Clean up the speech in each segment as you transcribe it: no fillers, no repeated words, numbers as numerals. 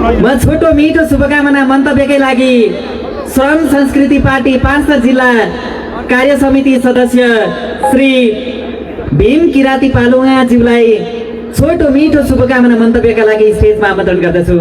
म छोटो मिठो शुभकामना मन्तव्यकै लागि श्रम संस्कृति पार्टी पाँचथर जिल्ला कार्य समिति सदस्य श्री भीम किराती पालुङाज्यूलाई छोटो मिठो शुभकामना मन्तव्यका लागि स्टेजमा आमन्त्रण गर्दछु।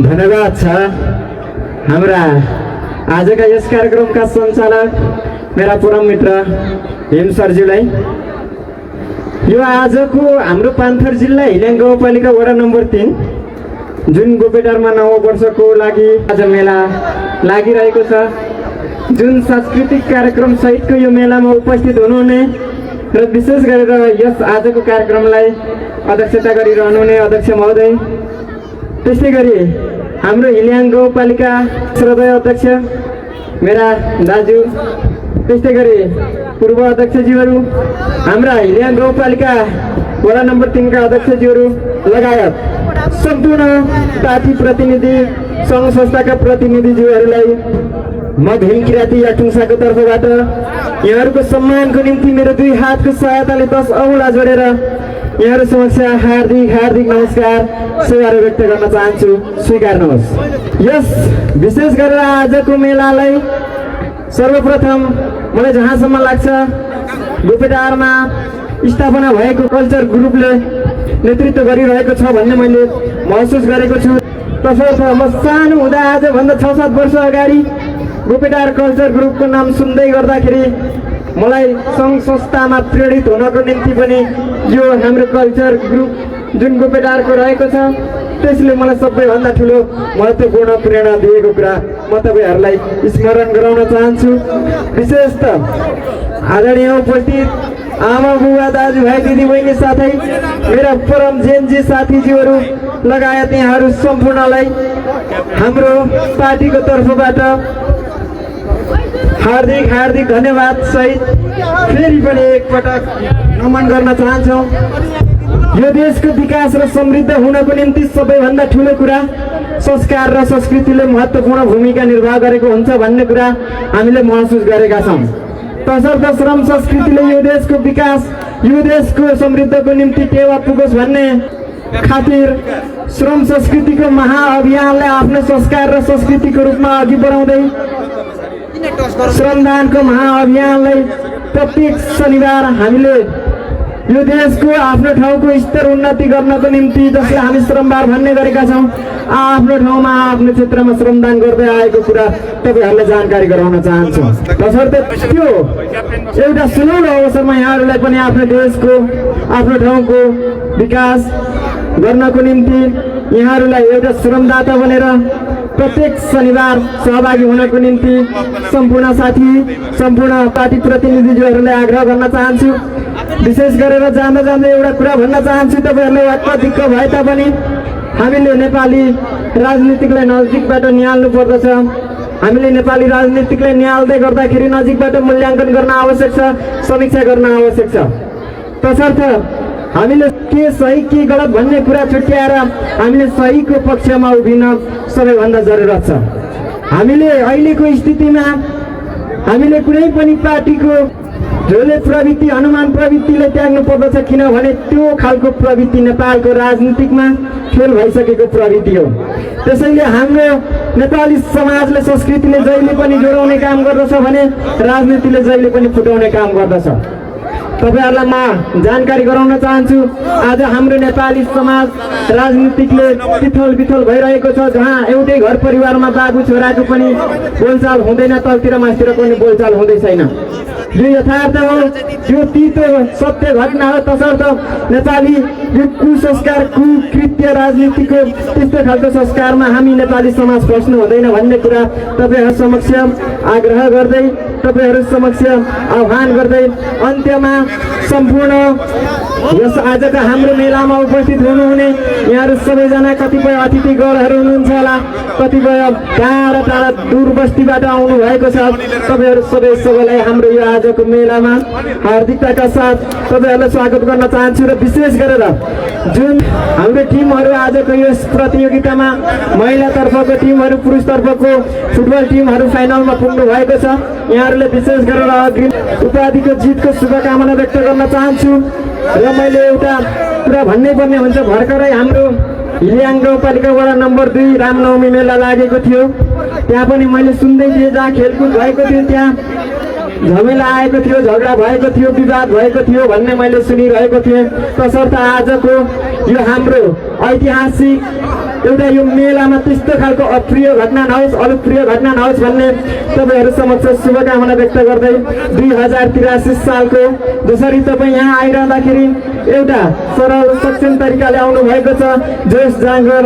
धन्यवाद छ हाम्रा आजका यस कार्यक्रमका सञ्चालक मेरा परम मित्र हेम सरज्यूलाई। यो आजको हाम्रो पान्थर जिल्ला हिल्याङ गाउँपालिका वडा नम्बर 3 जुन गोपेटारमा 9 वर्षको लागि आज मेला लागिरहेको छ, जुन सांस्कृतिक कार्यक्रम सहितको यो मेलामा उपस्थित हुनुहुने र विशेष गरेर यस आजको कार्यक्रमलाई अध्यक्षता गरिरहनुहुने अध्यक्ष महोदय, त्यस्तै गरी हाम्रो हिल्याङ गाउँपालिका श्रद्धेय अध्यक्ष मेरा दाजु, त्यस्तै गरी पूर्व अध्यक्षज्यूहरू, हाम्रा हिल्याङ गाउँपालिका वडा नम्बर 3 का अध्यक्षज्यूहरू लगायत सम्पूर्ण पार्टी प्रतिनिधि सङ्घ संस्थाका प्रतिनिधिज्यूहरूलाई म भीम किराती याटुङसाको तर्फबाट यहाँहरूको सम्मानको निम्ति मेरो 2 हातको सहायताले 10 औँला जोडेर यहाँहरू समक्ष हार्दिक हार्दिक नमस्कार सेवाहरू व्यक्त गर्न चाहन्छु, स्वीकार्नुहोस्। यस विशेष गरेर आजको मेलालाई सर्वप्रथम मलाई जहाँसम्म लाग्छ गोपेटारमा स्थापना भएको कल्चर ग्रुपले नेतृत्व गरिरहेको छ भन्ने मैले महसुस गरेको छु। तसर्थ म सानो हुँदा आजभन्दा 6-7 वर्ष अगाडि गोपेटार कल्चर ग्रुपको नाम सुन्दै गर्दाखेरि मलाई सङ्घ संस्थामा प्रेरित हुनको निम्ति पनि यो हाम्रो कल्चर ग्रुप जुन गोपेटारको रहेको छ त्यसले मलाई सबैभन्दा ठुलो महत्त्वपूर्ण प्रेरणा दिएको कुरा म तपाईँहरूलाई स्मरण गराउन चाहन्छु। विशेष त आदरणीय उपस्थित आमा बुबा दाजुभाइ दिदीबहिनी साथै मेरा परम जेनजी साथीज्यूहरू लगायत यहाँहरू सम्पूर्णलाई हाम्रो पार्टीको तर्फबाट हार्दिक हार्दिक धन्यवाद सहित फेरि पनि एकपटक नमन गर्न चाहन्छौँ। यो देशको विकास र समृद्ध हुनको निम्ति सबैभन्दा ठुलो कुरा संस्कार र संस्कृतिले महत्त्वपूर्ण भूमिका निर्वाह गरेको हुन्छ भन्ने कुरा हामीले महसुस गरेका छौँ। तसर्थ श्रम संस्कृतिले यो देशको विकास, यो देशको समृद्धको निम्ति टेवा पुगोस् भन्ने खातिर श्रम संस्कृतिको महाअभियानलाई आफ्नो संस्कार र संस्कृतिको रूपमा अघि बढाउँदै श्रमदानको महाअभियानलाई प्रत्येक शनिबार हामीले यो देशको आफ्नो ठाउँको स्तर उन्नति गर्नको निम्ति जसलाई हामी श्रमबार भन्ने गरेका छौँ, आफ्नो ठाउँमा आफ्नो क्षेत्रमा श्रमदान गर्दै आएको कुरा तपाईँहरूलाई जानकारी गराउन चाहन्छु। तसर्थ त्यो एउटा सुनौलो अवसरमा यहाँहरूलाई पनि आफ्नो देशको आफ्नो ठाउँको विकास गर्नको निम्ति यहाँहरूलाई एउटा श्रमदाता बनेर प्रत्येक शनिबार सहभागी हुनको निम्ति सम्पूर्ण साथी सम्पूर्ण पार्टी प्रतिनिधिज्यूहरूलाई आग्रह गर्न चाहन्छु। विशेष गरेर जाँदा जाँदै एउटा कुरा भन्न चाहन्छु, तपाईँहरूलाई वाक्क दिक्क भए तापनि हामीले नेपाली राजनीतिकलाई नजिकबाट निहाल्नु पर्दछ। हामीले नेपाली राजनीतिकलाई निहाल्दै गर्दाखेरि नजिकबाट मूल्याङ्कन गर्न आवश्यक छ, समीक्षा गर्न आवश्यक छ। तसर्थ हामीले के सही के गलत भन्ने कुरा छुट्याएर हामीले सहीको पक्षमा उभिन सबैभन्दा जरुरत छ। हामीले अहिलेको स्थितिमा हामीले कुनै पनि पार्टीको झोले प्रवृत्ति अनुमान प्रवृत्तिले त्याग्नु पर्दछ, किनभने त्यो खालको प्रवृत्ति नेपालको राजनीतिकमा फेल भइसकेको प्रवृत्ति हो। त्यसैले हाम्रो नेपाली समाजले संस्कृतिले जहिले पनि जोडाउने काम गर्दछ भने राजनीतिले जहिले पनि फुटाउने काम गर्दछ। तपाईहरुलाई म जानकारी गराउन चाहन्छु, आज हाम्रो नेपाली समाज राजनीतिकले पिथल पिथल भइरहेको छ, जहाँ एउटै घर परिवारमा बाबु छोराको पनि बोलचाल हुँदैन, तलतिर मास्तिर पनि बोलचाल हुँदै छैन। यो यथार्थ हो, यो तितो सत्य घटना हो। तसर्थ नेपाली यो कुसंस्कार कुकृत्य राजनीतिको त्यस्तो खालको संस्कारमा हामी नेपाली समाज फस्नु हुँदैन भन्ने कुरा तपाईहरु समक्ष आग्रह गर्दै तपाईँहरू समक्ष आह्वान गर्दै अन्त्यमा सम्पूर्ण यस आजका हाम्रो मेलामा उपस्थित हुनुहुने यहाँहरू सबैजना कतिपय अतिथिगणहरू हुनुहुन्छ होला, कतिपय टाढा टाढा दूर बस्तीबाट आउनु भएको छ। तपाईँहरू सबैलाई हाम्रो यो आजको मेलामा हार्दिकताका साथ तपाईँहरूलाई स्वागत गर्न चाहन्छु। र विशेष गरेर जुन हाम्रो टिमहरू आजको यस प्रतियोगितामा महिलातर्फको टिमहरू, पुरुषतर्फको फुटबल टिमहरू फाइनलमा पुग्नु भएको छ, यहाँहरूले विशेष गरेर अग्रिम उपाधिको जितको शुभकामना व्यक्त गर्न चाहन्छु। र मैले एउटा कुरा भन्नै पर्ने हुन्छ, भर्खरै हाम्रो हिलियाङ गाउँपालिका वडा नम्बर 2 रामनवमी मेला लागेको थियो। त्यहाँ पनि मैले सुन्दै थिएँ, जहाँ खेलकुद भएको थियो त्यहाँ झमेला आएको थियो, झगडा भएको थियो, विवाद भएको थियो भन्ने मैले सुनिरहेको थिएँ। तसर्थ आजको यो हाम्रो ऐतिहासिक एउटा यो मेलामा त्यस्तो खालको अप्रिय घटना नहोस्, अलोकप्रिय घटना नहोस् भन्ने तपाईँहरू समक्ष शुभकामना व्यक्त गर्दै 2083 सालको जसरी तपाईँ यहाँ आइरहँदाखेरि एउटा सरल सक्षम तरिकाले आउनु भएको छ, जोस जाँगर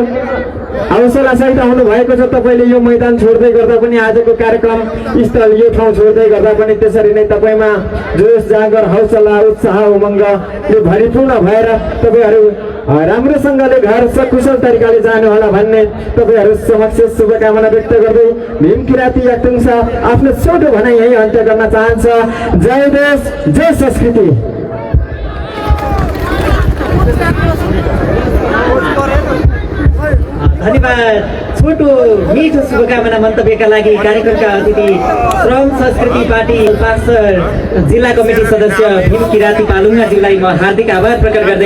हौसला सहित आउनु भएको छ। तपाईँले यो मैदान छोड्दै गर्दा पनि आजको कार्यक्रम स्थल यो ठाउँ छोड्दै गर्दा पनि त्यसरी नै तपाईँमा जोस जाँगर हौसला उत्साह उमङ्ग यो भरिपूर्ण भएर तपाईँहरू राम्रोसँगले घर सकुशल तरिकाले जानुहोला भन्ने तपाईँहरू समक्ष शुभकामना व्यक्त गर्दै भीम किराती याक्तुङसा आफ्नो छोटो भनाइ यही अन्त्य गर्न चाहन्छ। जय देश, जय संस्कृति। धन्यवाद। छोटो मिठो शुभकामना मन्तव्यका लागि कार्यक्रमका अतिथि श्रम संस्कृति पार्टी पाँचथर जिल्ला कमिटी सदस्य भीम किराती पालुङज्यूलाई म हार्दिक आभार प्रकट गर्दै